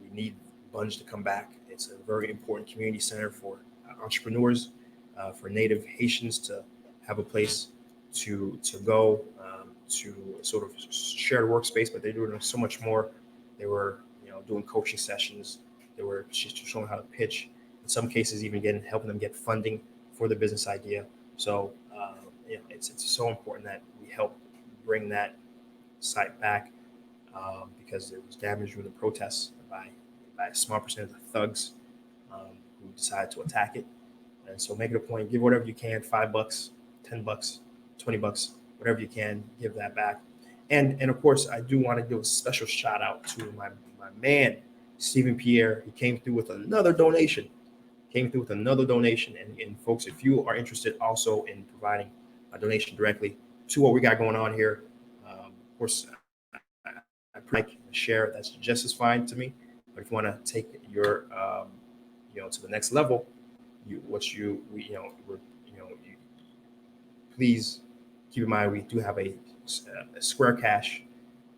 We need Banj to come back. It's a very important community center for entrepreneurs, for Native Haitians to have a place to go, to sort of shared workspace, but they're doing so much more. They were, doing coaching sessions. They were just showing how to pitch. In some cases, even helping them get funding for the business idea. So, it's so important that we help bring that site back because it was damaged during the protests by a small percentage of thugs who decided to attack it. And so make it a point, give whatever you can, $5, $10, $20, whatever you can, give that back. And of course, I do want to give a special shout out to my man, Stephen Pierre. He came through with another donation. And folks, if you are interested also in providing a donation directly to what we got going on here, of course, I like share. That's just as fine to me. But if you want to take your, to the next level, please keep in mind we do have a Square Cash.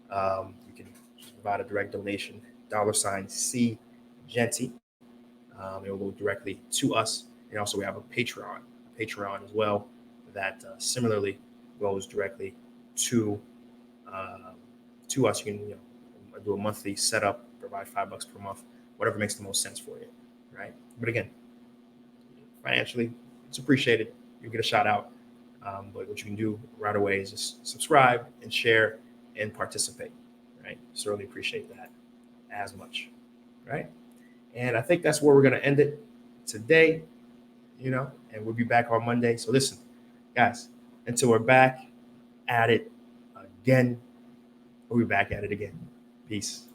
You can provide a direct donation, $Seejeanty. It will go directly to us. And also we have a Patreon as well that similarly goes directly to us. You can do a monthly setup, provide $5 per month, whatever makes the most sense for you, right? But again, financially, it's appreciated. You get a shout out. But what you can do right away is just subscribe and share and participate, right? Certainly appreciate that as much, right? And I think that's where we're going to end it today, and we'll be back on Monday. So listen, guys, until we're back at it again, we'll be back at it again. Peace.